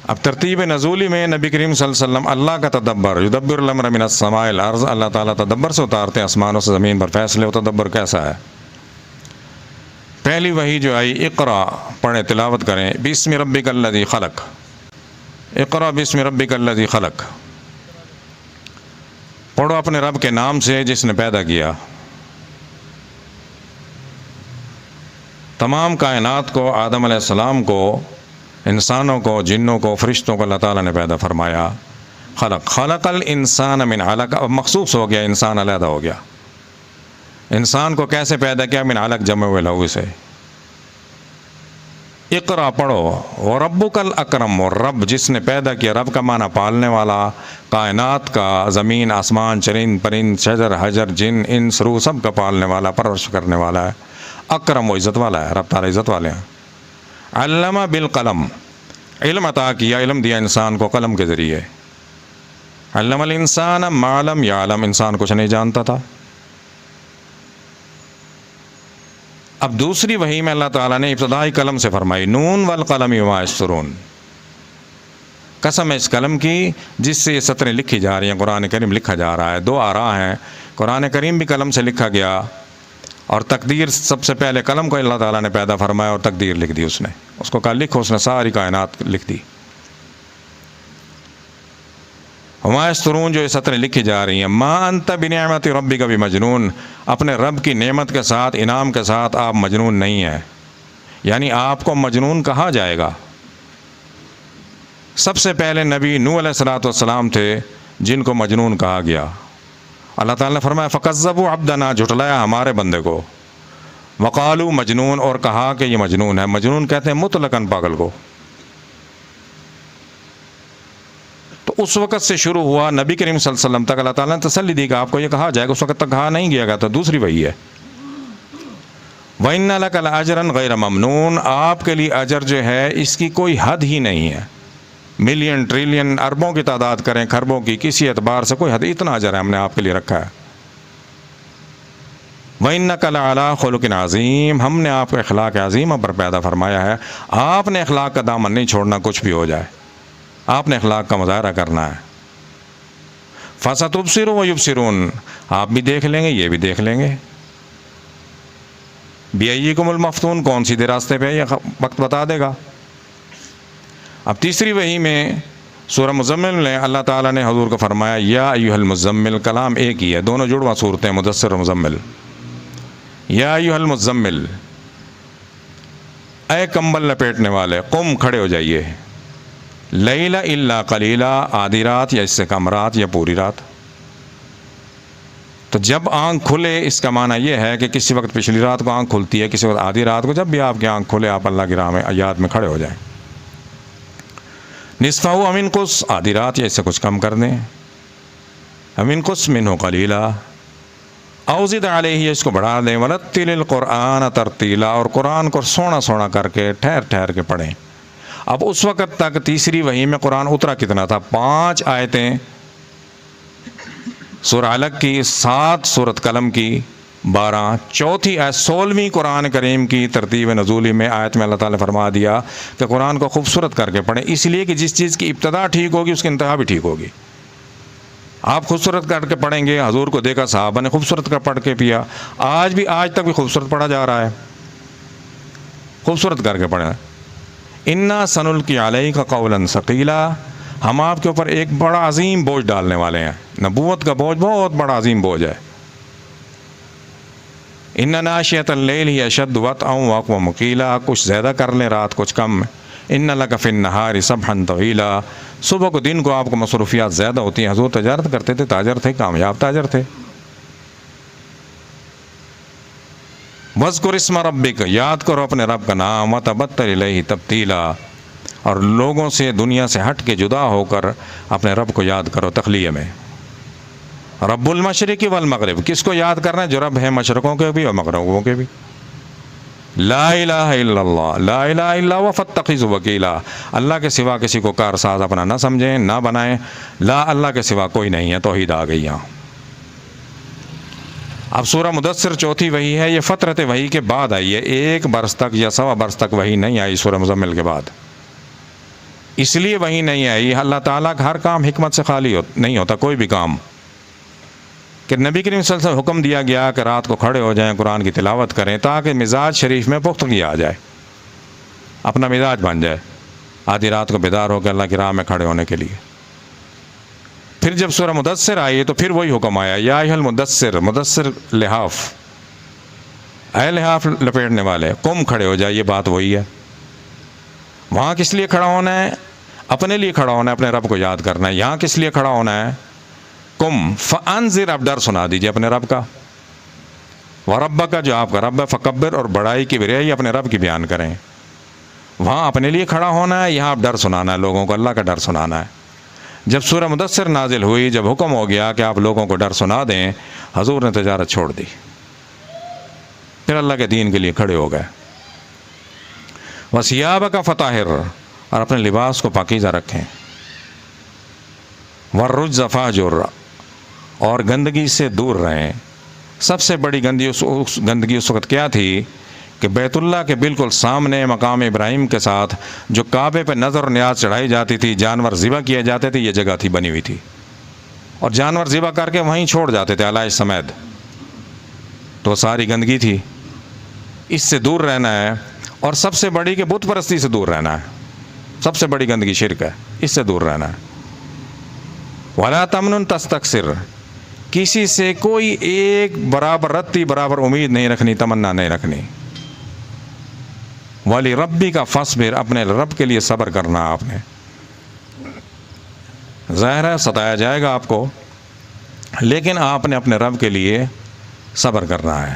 اب ترتیب نزولی میں نبی کریم صلی اللہ علیہ وسلم اللہ کا تدبر، یدبر الامر من السماء الی الارض، اللہ تعالیٰ تدبر سے اتارتے ہیں آسمانوں سے زمین پر فیصلے. و تدبر کیسا ہے؟ پہلی وحی جو آئی اقرا، پڑھیں تلاوت کریں، بسم ربک الذی خلق، اقرا بسم ربک الذی خلق، پڑھو اپنے رب کے نام سے جس نے پیدا کیا. تمام کائنات کو، آدم علیہ السلام کو، انسانوں کو، جنوں کو، فرشتوں کو اللہ تعالیٰ نے پیدا فرمایا. خلق، خلق الانسان من علق، اب مخصوص ہو گیا، انسان علیحدہ ہو گیا. انسان کو کیسے پیدا کیا؟ من علق جمع ہوئے لہو سے. اقرا پڑھو، وربک الاکرم، اور رب جس نے پیدا کیا، رب کا معنی پالنے والا، کائنات کا، زمین آسمان، چرند پرند، شجر حجر، جن انس روح سب کا پالنے والا، پرورش کرنے والا ہے. اکرم، و عزت والا ہے، رب تعالیٰ عزت والے ہیں. علم بالقلم، علم عطا کیا، علم دیا انسان کو قلم کے ذریعے. علم الانسان ما لم یعلم، انسان کچھ نہیں جانتا تھا. اب دوسری وحی میں اللہ تعالیٰ نے ابتدائی قلم سے فرمائی، نون والقلم وما یسطرون، قسم ہے اس قلم کی جس سے یہ سطریں لکھی جا رہی ہیں، قرآن کریم لکھا جا رہا ہے. دو آراء ہیں، قرآن کریم بھی قلم سے لکھا گیا، اور تقدیر سب سے پہلے قلم کو اللہ تعالیٰ نے پیدا فرمایا اور تقدیر لکھ دی. اس نے اس کو کہا لکھو، اس نے ساری کائنات لکھ دی. وما یسطرون، جو یہ سطریں لکھی جا رہی ہیں. ما انت بنعمت ربک بمجنون، اپنے رب کی نعمت کے ساتھ، انعام کے ساتھ آپ مجنون نہیں ہیں، یعنی آپ کو مجنون کہا جائے گا. سب سے پہلے نبی نوح علیہ السلام تھے جن کو مجنون کہا گیا. اللہ تعالیٰ نے فرمایا فکذبوا عبدنا، جھٹلایا ہمارے بندے کو. وقالوا مجنون، اور کہا کہ یہ مجنون ہے. مجنون کہتے ہیں مطلقاً پاگل کو. تو اس وقت سے شروع ہوا، نبی کریم صلی اللہ علیہ وسلم تک اللہ تعالیٰ نے تسلی دی کہ آپ کو یہ کہا جائے گا. اس وقت تک کہا نہیں گیا گا. تو دوسری وحی ہے وَإِنَّ لَكَ لَأَجْرًا غَيْرَ مَمْنُونَ، آپ کے لیے اجر جو ہے اس کی کوئی حد ہی نہیں ہے. ملین، ٹریلین، اربوں کی تعداد کریں، کھربوں کی، کسی اعتبار سے کوئی حد، اتنا اجر ہے ہم نے آپ کے لیے رکھا ہے. وَإِنَّكَ لَعَلَىٰ خُلُقٍ عَظِيمٍ، ہم نے آپ کو اخلاق عظیمہ پر پیدا فرمایا ہے. آپ نے اخلاق کا دامن نہیں چھوڑنا، کچھ بھی ہو جائے آپ نے اخلاق کا مظاہرہ کرنا ہے. فَسَتُبْصِرُ وَيُبْصِرُونَ، آپ بھی دیکھ لیں گے، یہ بھی دیکھ لیں گے. بِأَيِّكُمُ الْمَفْتُونُ، کون سیدھے راستے پہ، یہ وقت بتا دے گا. اب تیسری وحی میں سورہ مزمل میں اللہ تعالیٰ نے حضور کو فرمایا یا ایھا المزمل، کلام ایک ہی ہے، دونوں جڑواں صورتیں مدثر اور مزمل. یا ایھا المزمل، اے کمبل لپیٹنے والے، قم، کھڑے ہو جائیے. لیل الا قلیلا، آدھی رات یا اس سے کم رات یا پوری رات. تو جب آنکھ کھلے، اس کا معنی یہ ہے کہ کسی وقت پچھلی رات کو آنکھ کھلتی ہے، کسی وقت آدھی رات کو. جب بھی آپ کی آنکھ کھلے آپ اللہ کی راہ میں یاد میں کھڑے ہو جائیں. نصفہ او انقص، آدھی رات یا اس سے کچھ کم کر دیں. او انقص منہ قلیلا او زد علیہ، اس کو بڑھا دیں. ورتل القرآن ترتیلا، اور قرآن کو سونا سونا کر کے، ٹھہر ٹھہر کے پڑھیں. اب اس وقت تک تیسری وحی میں قرآن اترا کتنا تھا؟ 5 آیتیں سورہ علق کی، 7 سورۃ قلم کی، 12. چوتھی آیت 16ویں قرآن کریم کی ترتیب نزولی میں آیت میں اللہ تعالیٰ نے فرما دیا کہ قرآن کو خوبصورت کر کے پڑھیں، اس لیے کہ جس چیز کی ابتدا ٹھیک ہوگی اس کی انتہا بھی ٹھیک ہوگی. آپ خوبصورت کر کے پڑھیں گے. حضور کو دیکھا صحابہ نے خوبصورت کر پڑھ کے پیا، آج تک بھی خوبصورت پڑھا جا رہا ہے. خوبصورت کر کے پڑھیں. انا سنلقی علیک قولا ثقیلا، ہم آپ کے اوپر ایک بڑا عظیم بوجھ ڈالنے والے ہیں. نبوت کا بوجھ بہت بڑا عظیم بوجھ ہے. ان ناشئۃ اللیل ہی اشد وطئا واقوم قیلا، کچھ زیادہ کر لیں رات کچھ کم. ان لک فی النہار سبحا طویلا، صبح کو دن کو آپ کو مصروفیات زیادہ ہوتی ہیں. حضور تجارت کرتے تھے، تاجر تھے، کامیاب تاجر تھے. وَاذْكُرِ اسْمَ رَبِّكَ، یاد کرو اپنے رب کا نام. وَتَبَتَّلْ إِلَيْهِ تَبْتِيلًا، اور لوگوں سے، دنیا سے ہٹ کے جدا ہو کر اپنے رب کو یاد کرو تخلیہ میں. رب المشرق والمغرب، کس کو یاد کرنا ہے؟ جو رب ہے مشرقوں کے بھی اور مغربوں کے بھی. لا الہ الا اللہ، لا الہ الا هو فاتخذہ وکیلا، اللہ کے سوا کسی کو کارساز اپنا نہ سمجھیں، نہ بنائیں. لا، اللہ کے سوا کوئی نہیں ہے. توحید آ گئی یہاں. اب سورہ مدثر چوتھی وحی ہے، یہ فترت وحی کے بعد آئی ہے. 1 برس تک یا 1.25 برس تک وحی نہیں آئی سورہ مزمل کے بعد. اس لیے وہی نہیں آئی. اللہ تعالیٰ کا ہر کام حکمت سے خالی نہیں ہوتا کوئی بھی کام. کہ نبی کریم صلی اللہ علیہ وسلم حکم دیا گیا کہ رات کو کھڑے ہو جائیں قرآن کی تلاوت کریں تاکہ مزاج شریف میں پختگی آ جائے, اپنا مزاج بن جائے آدھی رات کو بیدار ہو کے اللہ کی راہ میں کھڑے ہونے کے لیے. پھر جب سورہ مدثر آئی تو پھر وہی حکم آیا, یا ایھا المدثر, مدثر لحاف, اے لحاف لپیٹنے والے, قم کھڑے ہو جائے. یہ بات وہی ہے. وہاں کس لیے کھڑا ہونا ہے؟ اپنے لیے کھڑا ہونا ہے, اپنے رب کو یاد کرنا ہے. یہاں کس لیے کھڑا ہونا ہے؟ قم فانذر, اب ڈر سنا دیجیے اپنے رب کا. وربک کا, جو آپ کا رب ہے, فکبر, اور بڑائی کی بڑائی اپنے رب کی بیان کریں. وہاں اپنے لیے کھڑا ہونا ہے, یہاں اب ڈر سنانا ہے لوگوں کو, اللہ کا ڈر سنانا ہے. جب سورہ مدثر نازل ہوئی, جب حکم ہو گیا کہ آپ لوگوں کو ڈر سنا دیں, حضور نے تجارت چھوڑ دی, پھر اللہ کے دین کے لیے کھڑے ہو گئے. وثیابک فطہر, اور اپنے لباس کو پاکیزہ رکھیں. والرجز فاہجر, اور گندگی سے دور رہیں. سب سے بڑی گندگی اس وقت کیا تھی کہ بیت اللہ کے بالکل سامنے مقام ابراہیم کے ساتھ جو کعبے پہ نظر و نیاز چڑھائی جاتی تھی, جانور ذبح کیے جاتے تھے, یہ جگہ تھی بنی ہوئی تھی, اور جانور ذبح کر کے وہیں چھوڑ جاتے تھے علائش سمیت. تو ساری گندگی تھی, اس سے دور رہنا ہے. اور سب سے بڑی کہ بت پرستی سے دور رہنا ہے, سب سے بڑی گندگی شرک ہے, اس سے دور رہنا ہے. وَلَا تَمْنُن تَسْتَكْثِرْ, کسی سے کوئی ایک برابر رتی برابر امید نہیں رکھنی, تمنا نہیں رکھنی. وَلِرَبِّكَ فَاصْبِرْ, اپنے رب کے لیے صبر کرنا. آپ نے ظاہر ہے ستایا جائے گا آپ کو, لیکن آپ نے اپنے رب کے لیے صبر کرنا ہے.